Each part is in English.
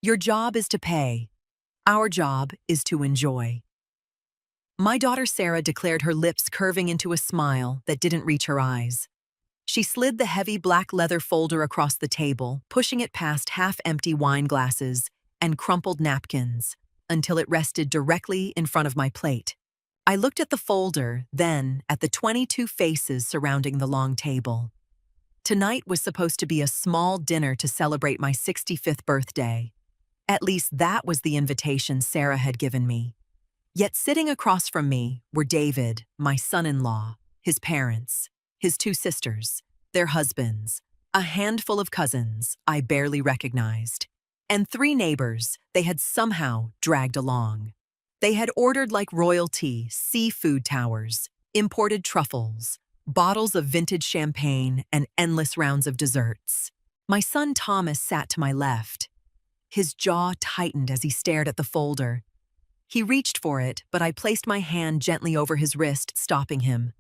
Your job is to pay. Our job is to enjoy. My daughter Sarah declared, her lips curving into a smile that didn't reach her eyes. She slid the heavy black leather folder across the table, pushing it past half-empty wine glasses and crumpled napkins, until it rested directly in front of my plate. I looked at the folder, then at the 22 faces surrounding the long table. Tonight was supposed to be a small dinner to celebrate my 65th birthday. At least that was the invitation Sarah had given me. Yet sitting across from me were David, my son-in-law, his parents, his two sisters, their husbands, a handful of cousins I barely recognized, and 3 neighbors they had somehow dragged along. They had ordered like royalty seafood towers, imported truffles, bottles of vintage champagne, and endless rounds of desserts. My son Thomas sat to my left. His jaw tightened as he stared at the folder. He reached for it, but I placed my hand gently over his wrist, stopping him.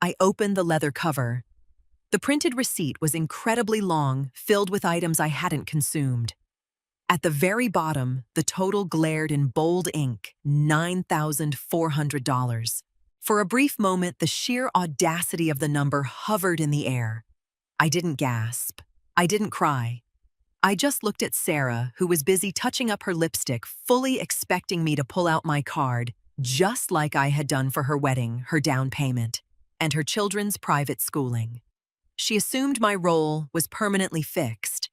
I opened the leather cover. The printed receipt was incredibly long, filled with items I hadn't consumed. At the very bottom, the total glared in bold ink, $9,400. For a brief moment, the sheer audacity of the number hovered in the air. I didn't gasp. I didn't cry. I just looked at Sarah, who was busy touching up her lipstick, fully expecting me to pull out my card, just like I had done for her wedding, her down payment, and her children's private schooling. She assumed my role was permanently fixed.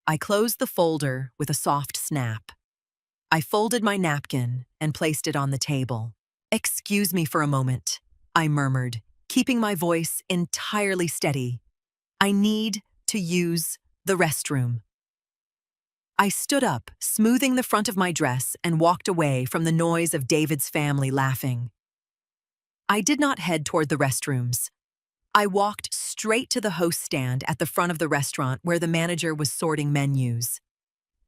I closed the folder with a soft snap. I folded my napkin and placed it on the table. "Excuse me for a moment," I murmured, keeping my voice entirely steady. "I need to use the restroom." I stood up, smoothing the front of my dress, and walked away from the noise of David's family laughing. I did not head toward the restrooms. I walked straight to the host stand at the front of the restaurant where the manager was sorting menus.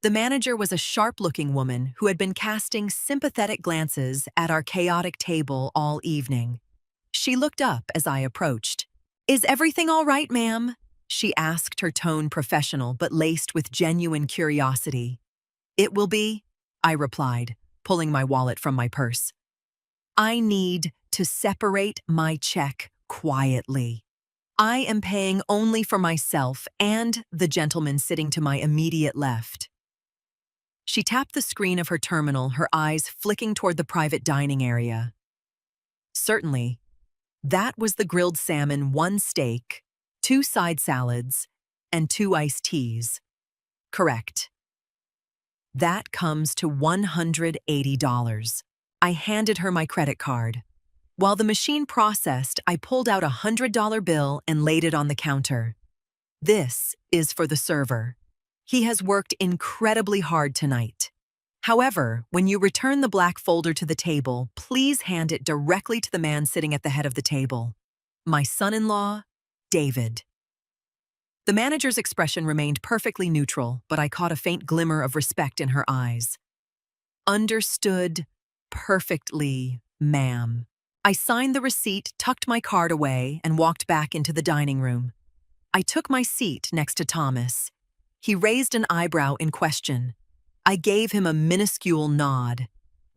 The manager was a sharp-looking woman who had been casting sympathetic glances at our chaotic table all evening. She looked up as I approached. "Is everything all right, ma'am?" she asked, her tone professional but laced with genuine curiosity. "It will be," I replied, pulling my wallet from my purse. "I need to separate my check quietly. I am paying only for myself and the gentleman sitting to my immediate left." She tapped the screen of her terminal, her eyes flicking toward the private dining area. Certainly, that was the grilled salmon, 1 steak, 2 side salads, and 2 iced teas. Correct. That comes to $180. I handed her my credit card. While the machine processed, I pulled out a $100 bill and laid it on the counter. "This is for the server. He has worked incredibly hard tonight. However, when you return the black folder to the table, please hand it directly to the man sitting at the head of the table. My son-in-law, David." The manager's expression remained perfectly neutral, but I caught a faint glimmer of respect in her eyes. "Understood perfectly, ma'am." I signed the receipt, tucked my card away, and walked back into the dining room. I took my seat next to Thomas. He raised an eyebrow in question. I gave him a minuscule nod.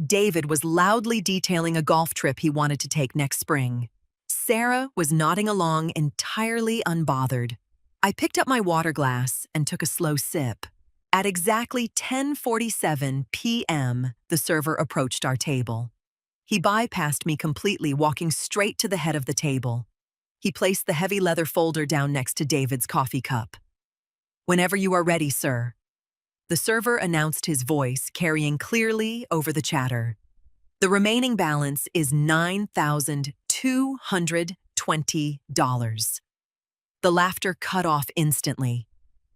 David was loudly detailing a golf trip he wanted to take next spring. Sarah was nodding along, entirely unbothered. I picked up my water glass and took a slow sip. At exactly 10:47 p.m., the server approached our table. He bypassed me completely, walking straight to the head of the table. He placed the heavy leather folder down next to David's coffee cup. "Whenever you are ready, sir." The server announced, his voice carrying clearly over the chatter. "The remaining balance is $9,220. The laughter cut off instantly.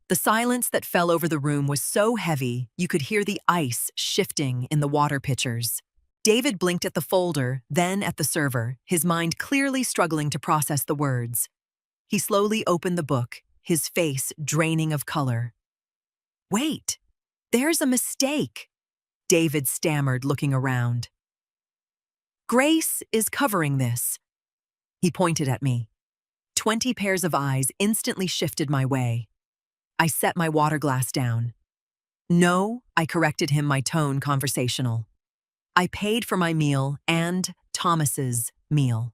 The silence that fell over the room was so heavy you could hear the ice shifting in the water pitchers. David blinked at the folder, then at the server, his mind clearly struggling to process the words. He slowly opened the book, his face draining of color. "Wait, there's a mistake," David stammered, looking around. "Grace is covering this." He pointed at me. 20 pairs of eyes instantly shifted my way. I set my water glass down. No, I corrected him, my tone conversational. I paid for my meal and Thomas's meal.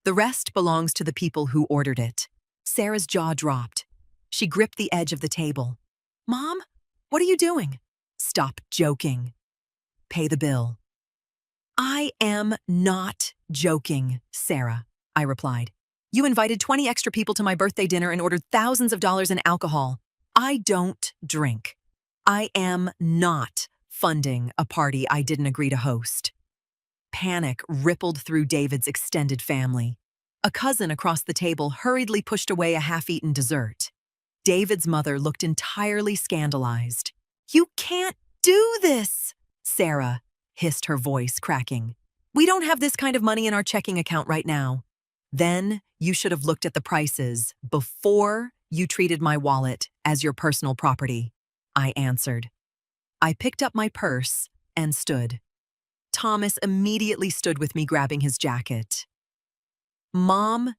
The rest belongs to the people who ordered it. Sarah's jaw dropped. She gripped the edge of the table. Mom, what are you doing? Stop joking. Pay the bill. I am not joking, Sarah, I replied. You invited 20 extra people to my birthday dinner and ordered thousands of dollars in alcohol. I don't drink. I am not funding a party I didn't agree to host. Panic rippled through David's extended family. A cousin across the table hurriedly pushed away a half-eaten dessert. David's mother looked entirely scandalized. You can't do this, Sarah hissed, her voice cracking. We don't have this kind of money in our checking account right now. Then you should have looked at the prices before you treated my wallet as your personal property, I answered. I picked up my purse and stood. Thomas immediately stood with me, grabbing his jacket. Mom,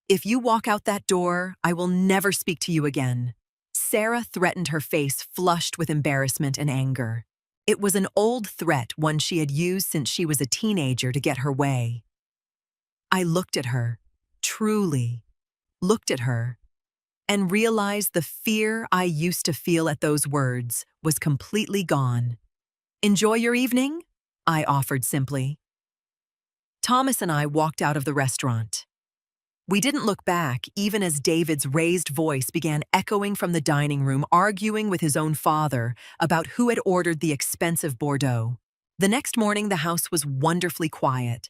if you walk out that door, I will never speak to you again. Sarah threatened, her face flushed with embarrassment and anger. It was an old threat, one she had used since she was a teenager to get her way. I looked at her, truly looked at her, and realized the fear I used to feel at those words was completely gone. Enjoy your evening, I offered simply. Thomas and I walked out of the restaurant. We didn't look back, even as David's raised voice began echoing from the dining room, arguing with his own father about who had ordered the expensive Bordeaux. The next morning, the house was wonderfully quiet.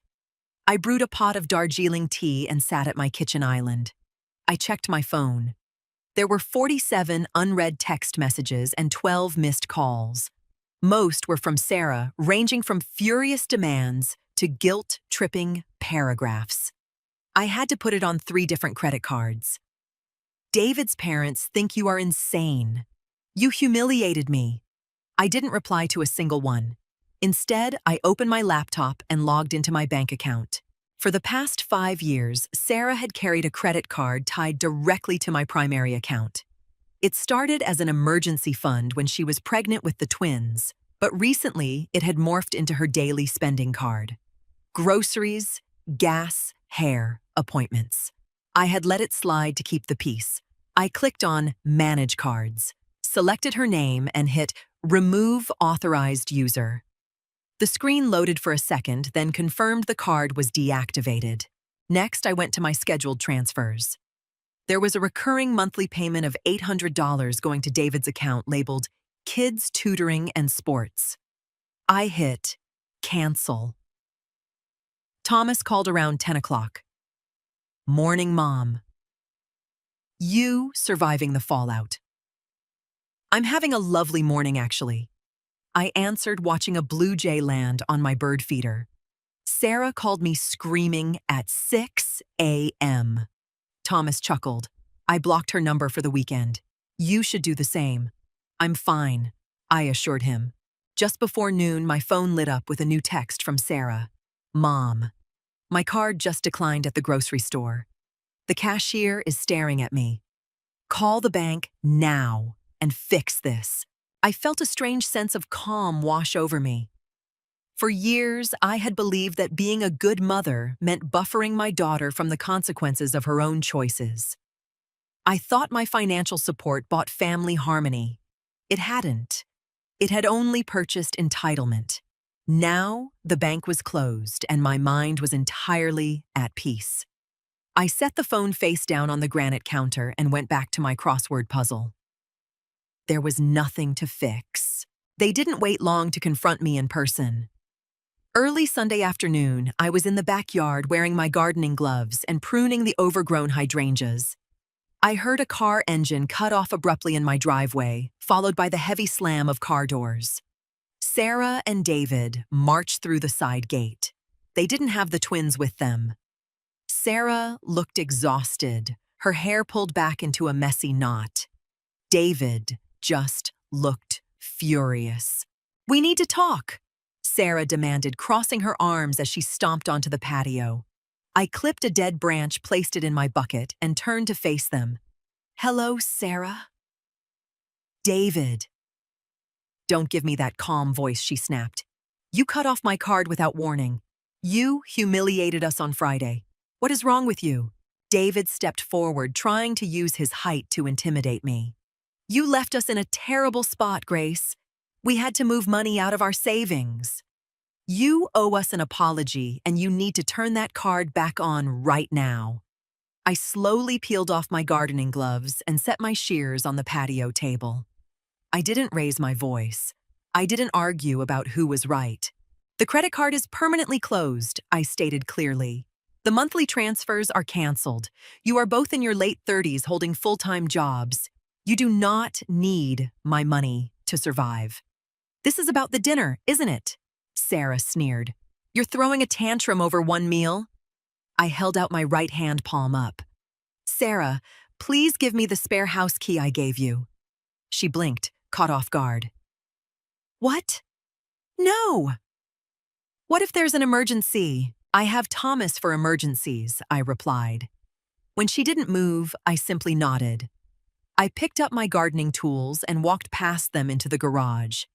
I brewed a pot of Darjeeling tea and sat at my kitchen island. I checked my phone. There were 47 unread text messages and 12 missed calls. Most were from Sarah, ranging from furious demands to guilt-tripping paragraphs. I had to put it on 3 different credit cards. David's parents think you are insane. You humiliated me. I didn't reply to a single one. Instead, I opened my laptop and logged into my bank account. For the past 5 years, Sarah had carried a credit card tied directly to my primary account. It started as an emergency fund when she was pregnant with the twins, but recently it had morphed into her daily spending card. Groceries, gas, hair, appointments. I had let it slide to keep the peace. I clicked on Manage Cards, selected her name, and hit Remove Authorized User. The screen loaded for a second, then confirmed the card was deactivated. Next, I went to my scheduled transfers. There was a recurring monthly payment of $800 going to David's account labeled Kids Tutoring and Sports. I hit Cancel. Thomas called around 10 o'clock. Morning, Mom. You surviving the fallout. I'm having a lovely morning, actually. I answered, watching a blue jay land on my bird feeder. Sarah called me screaming at 6 a.m. Thomas chuckled. I blocked her number for the weekend. You should do the same. I'm fine, I assured him. Just before noon, my phone lit up with a new text from Sarah. Mom. My card just declined at the grocery store. The cashier is staring at me. Call the bank now and fix this. I felt a strange sense of calm wash over me. For years, I had believed that being a good mother meant buffering my daughter from the consequences of her own choices. I thought my financial support bought family harmony. It hadn't. It had only purchased entitlement. Now, the bank was closed and my mind was entirely at peace. I set the phone face down on the granite counter and went back to my crossword puzzle. There was nothing to fix. They didn't wait long to confront me in person. Early Sunday afternoon, I was in the backyard wearing my gardening gloves and pruning the overgrown hydrangeas. I heard a car engine cut off abruptly in my driveway, followed by the heavy slam of car doors. Sarah and David marched through the side gate. They didn't have the twins with them. Sarah looked exhausted, her hair pulled back into a messy knot. David just looked furious. We need to talk, Sarah demanded, crossing her arms as she stomped onto the patio. I clipped a dead branch, placed it in my bucket, and turned to face them. Hello, Sarah? David. Don't give me that calm voice, she snapped. You cut off my card without warning. You humiliated us on Friday. What is wrong with you? David stepped forward, trying to use his height to intimidate me. You left us in a terrible spot, Grace. We had to move money out of our savings. You owe us an apology, and you need to turn that card back on right now. I slowly peeled off my gardening gloves and set my shears on the patio table. I didn't raise my voice. I didn't argue about who was right. The credit card is permanently closed, I stated clearly. The monthly transfers are canceled. You are both in your late 30s holding full-time jobs. You do not need my money to survive. This is about the dinner, isn't it? Sarah sneered. You're throwing a tantrum over one meal? I held out my right hand palm up. Sarah, please give me the spare house key I gave you. She blinked, caught off guard. What? No! What if there's an emergency? I have Thomas for emergencies, I replied. When she didn't move, I simply nodded. I picked up my gardening tools and walked past them into the garage.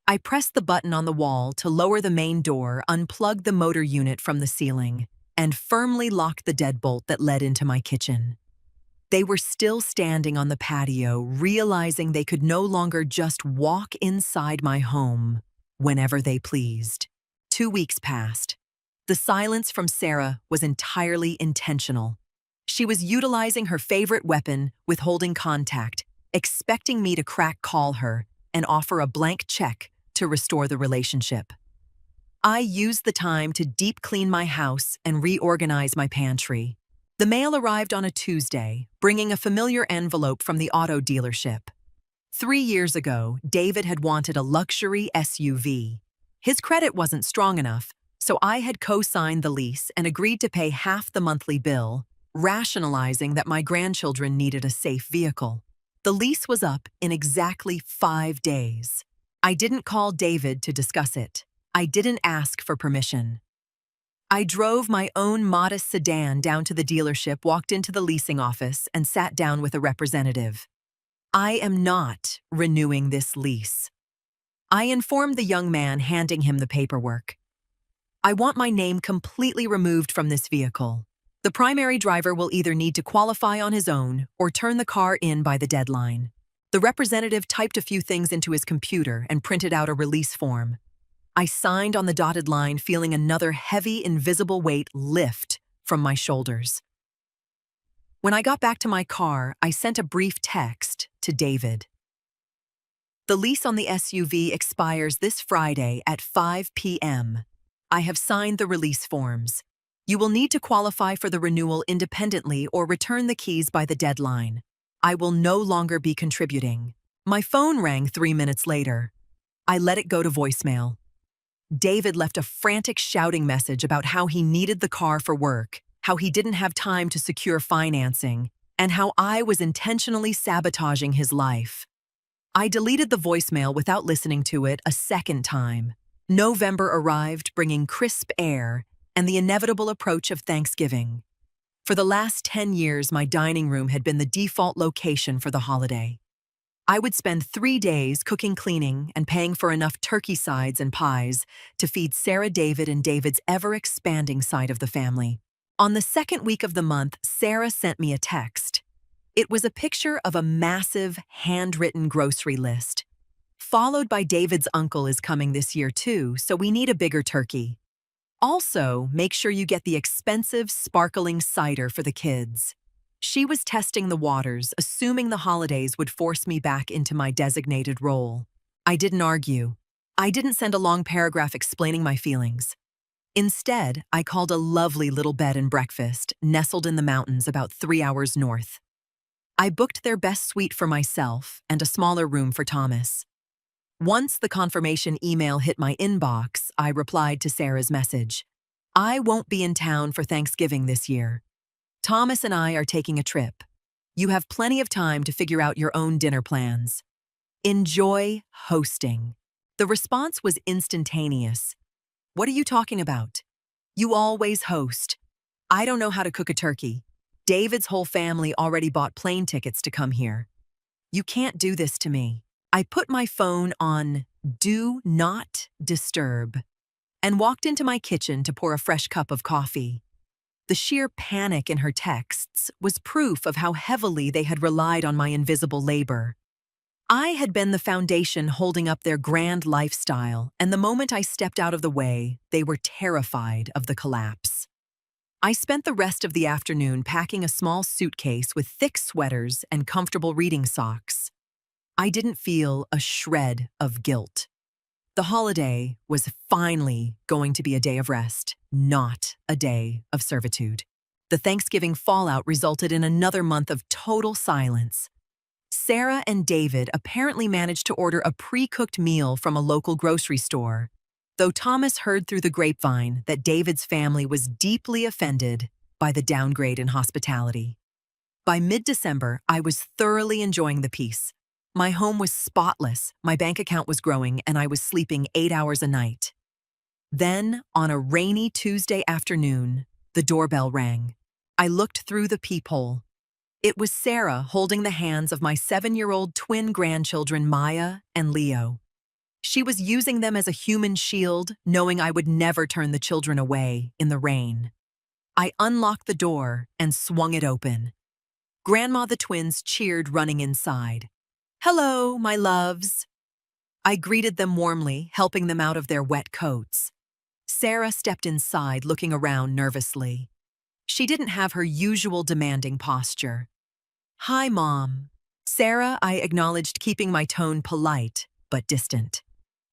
I pressed the button on the wall to lower the main door, unplug the motor unit from the ceiling, and firmly locked the deadbolt that led into my kitchen. They were still standing on the patio, realizing they could no longer just walk inside my home whenever they pleased. 2 weeks passed. The silence from Sarah was entirely intentional. She was utilizing her favorite weapon, withholding contact, expecting me to call her and offer a blank check to restore the relationship. I used the time to deep clean my house and reorganize my pantry. The mail arrived on a Tuesday, bringing a familiar envelope from the auto dealership. 3 years ago, David had wanted a luxury SUV. His credit wasn't strong enough, so I had co-signed the lease and agreed to pay half the monthly bill, rationalizing that my grandchildren needed a safe vehicle. The lease was up in exactly 5 days. I didn't call David to discuss it. I didn't ask for permission. I drove my own modest sedan down to the dealership, walked into the leasing office, and sat down with a representative. I am not renewing this lease. I informed the young man, handing him the paperwork. I want my name completely removed from this vehicle. The primary driver will either need to qualify on his own or turn the car in by the deadline. The representative typed a few things into his computer and printed out a release form. I signed on the dotted line, feeling another heavy, invisible weight lift from my shoulders. When I got back to my car, I sent a brief text to David. The lease on the SUV expires this Friday at 5 p.m. I have signed the release forms. You will need to qualify for the renewal independently or return the keys by the deadline. I will no longer be contributing. My phone rang 3 minutes later. I let it go to voicemail. David left a frantic shouting message about how he needed the car for work, how he didn't have time to secure financing, and how I was intentionally sabotaging his life. I deleted the voicemail without listening to it a second time. November arrived, bringing crisp air and the inevitable approach of Thanksgiving. For the last 10 years, my dining room had been the default location for the holiday. I would spend 3 days cooking, cleaning, and paying for enough turkey sides and pies to feed Sarah, David, and David's ever-expanding side of the family. On the second week of the month, Sarah sent me a text. It was a picture of a massive, handwritten grocery list. Followed by David's uncle is coming this year too, so we need a bigger turkey. Also, make sure you get the expensive, sparkling cider for the kids. She was testing the waters, assuming the holidays would force me back into my designated role. I didn't argue. I didn't send a long paragraph explaining my feelings. Instead, I called a lovely little bed and breakfast nestled in the mountains about 3 hours north. I booked their best suite for myself and a smaller room for Thomas. Once the confirmation email hit my inbox, I replied to Sarah's message. I won't be in town for Thanksgiving this year. Thomas and I are taking a trip. You have plenty of time to figure out your own dinner plans. Enjoy hosting. The response was instantaneous. What are you talking about? You always host. I don't know how to cook a turkey. David's whole family already bought plane tickets to come here. You can't do this to me. I put my phone on Do Not Disturb and walked into my kitchen to pour a fresh cup of coffee. The sheer panic in her texts was proof of how heavily they had relied on my invisible labor. I had been the foundation holding up their grand lifestyle, and the moment I stepped out of the way, they were terrified of the collapse. I spent the rest of the afternoon packing a small suitcase with thick sweaters and comfortable reading socks. I didn't feel a shred of guilt. The holiday was finally going to be a day of rest, not a day of servitude. The Thanksgiving fallout resulted in another month of total silence. Sarah and David apparently managed to order a pre-cooked meal from a local grocery store, though Thomas heard through the grapevine that David's family was deeply offended by the downgrade in hospitality. By mid-December, I was thoroughly enjoying the peace. My home was spotless, my bank account was growing, and I was sleeping 8 hours a night. Then, on a rainy Tuesday afternoon, the doorbell rang. I looked through the peephole. It was Sarah holding the hands of my 7-year-old twin grandchildren Maya and Leo. She was using them as a human shield, knowing I would never turn the children away in the rain. I unlocked the door and swung it open. Grandma the twins cheered running inside. "Hello, my loves." I greeted them warmly, helping them out of their wet coats. Sarah stepped inside, looking around nervously. She didn't have her usual demanding posture. "Hi, Mom." Sarah, I acknowledged, keeping my tone polite but distant.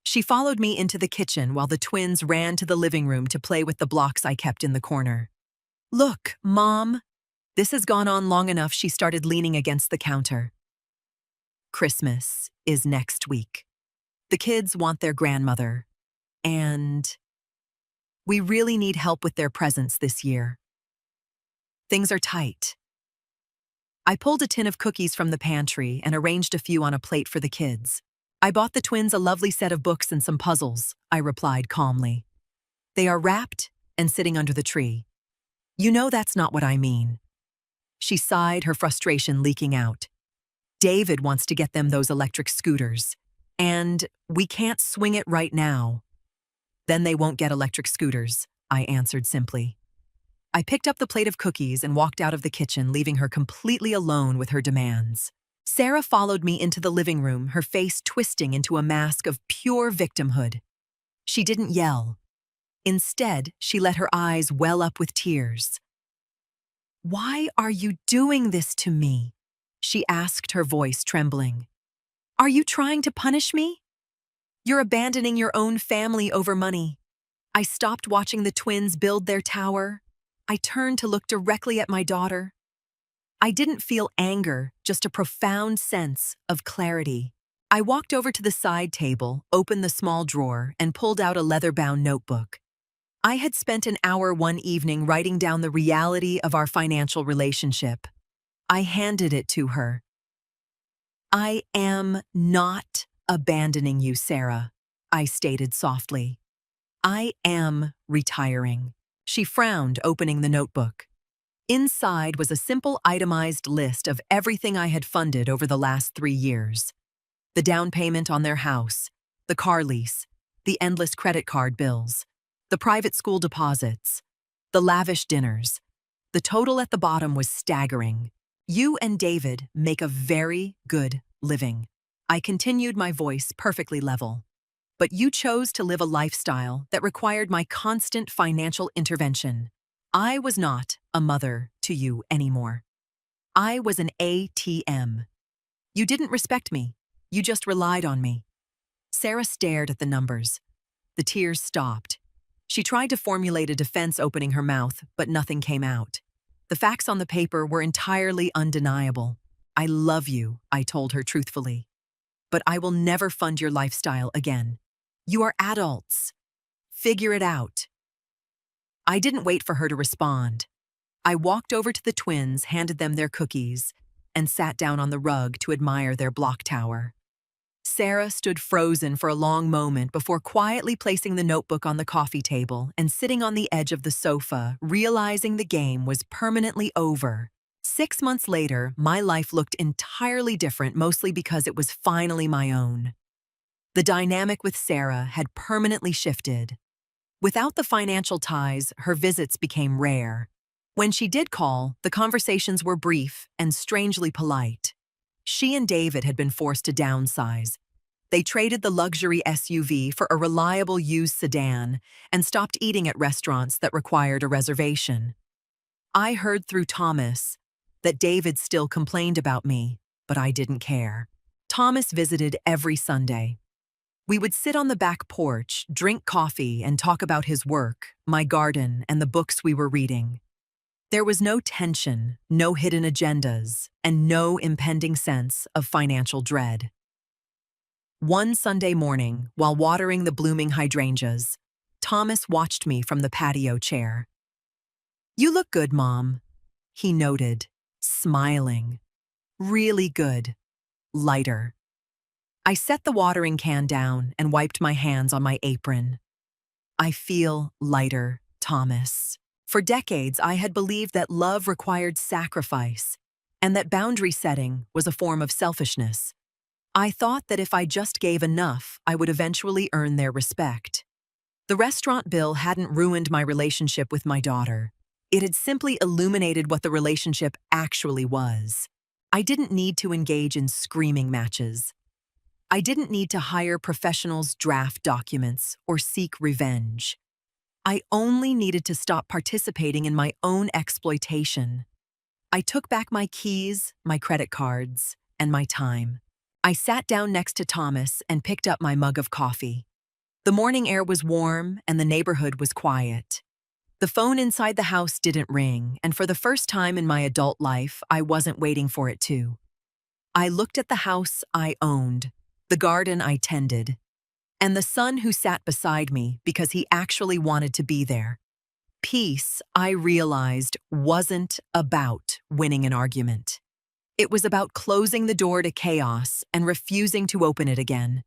She followed me into the kitchen while the twins ran to the living room to play with the blocks I kept in the corner. "Look, Mom." This has gone on long enough. She started leaning against the counter. "Christmas is next week. The kids want their grandmother, and we really need help with their presents this year. Things are tight." I pulled a tin of cookies from the pantry and arranged a few on a plate for the kids. "I bought the twins a lovely set of books and some puzzles," I replied calmly. "They are wrapped and sitting under the tree." "You know that's not what I mean." She sighed, her frustration leaking out. "David wants to get them those electric scooters, and we can't swing it right now." "Then they won't get electric scooters," I answered simply. I picked up the plate of cookies and walked out of the kitchen, leaving her completely alone with her demands. Sarah followed me into the living room, her face twisting into a mask of pure victimhood. She didn't yell. Instead, she let her eyes well up with tears. "Why are you doing this to me?" she asked, her voice trembling. "Are you trying to punish me? You're abandoning your own family over money." I stopped watching the twins build their tower. I turned to look directly at my daughter. I didn't feel anger, just a profound sense of clarity. I walked over to the side table, opened the small drawer, and pulled out a leather-bound notebook. I had spent an hour one evening writing down the reality of our financial relationship. I handed it to her. "I am not abandoning you, Sarah," I stated softly. "I am retiring." She frowned, opening the notebook. Inside was a simple itemized list of everything I had funded over the last 3 years. The down payment on their house, the car lease, the endless credit card bills, the private school deposits, the lavish dinners. The total at the bottom was staggering. "You and David make a very good living." I continued, my voice perfectly level. "But you chose to live a lifestyle that required my constant financial intervention. I was not a mother to you anymore. I was an ATM. You didn't respect me. You just relied on me." Sarah stared at the numbers. The tears stopped. She tried to formulate a defense, opening her mouth, but nothing came out. The facts on the paper were entirely undeniable. "I love you," I told her truthfully. "But I will never fund your lifestyle again. You are adults. Figure it out." I didn't wait for her to respond. I walked over to the twins, handed them their cookies, and sat down on the rug to admire their block tower. Sarah stood frozen for a long moment before quietly placing the notebook on the coffee table and sitting on the edge of the sofa, realizing the game was permanently over. 6 months later, my life looked entirely different, mostly because it was finally my own. The dynamic with Sarah had permanently shifted. Without the financial ties, her visits became rare. When she did call, the conversations were brief and strangely polite. She and David had been forced to downsize. They traded the luxury SUV for a reliable used sedan and stopped eating at restaurants that required a reservation. I heard through Thomas that David still complained about me, but I didn't care. Thomas visited every Sunday. We would sit on the back porch, drink coffee, and talk about his work, my garden, and the books we were reading. There was no tension, no hidden agendas, and no impending sense of financial dread. One Sunday morning, while watering the blooming hydrangeas, Thomas watched me from the patio chair. "You look good, Mom," he noted, smiling. "Really good. Lighter." I set the watering can down and wiped my hands on my apron. "I feel lighter, Thomas." For decades, I had believed that love required sacrifice and that boundary setting was a form of selfishness. I thought that if I just gave enough, I would eventually earn their respect. The restaurant bill hadn't ruined my relationship with my daughter. It had simply illuminated what the relationship actually was. I didn't need to engage in screaming matches. I didn't need to hire professionals, draft documents, or seek revenge. I only needed to stop participating in my own exploitation. I took back my keys, my credit cards, and my time. I sat down next to Thomas and picked up my mug of coffee. The morning air was warm and the neighborhood was quiet. The phone inside the house didn't ring, and for the first time in my adult life, I wasn't waiting for it to. I looked at the house I owned, the garden I tended, and the son who sat beside me because he actually wanted to be there. Peace, I realized, wasn't about winning an argument. It was about closing the door to chaos and refusing to open it again.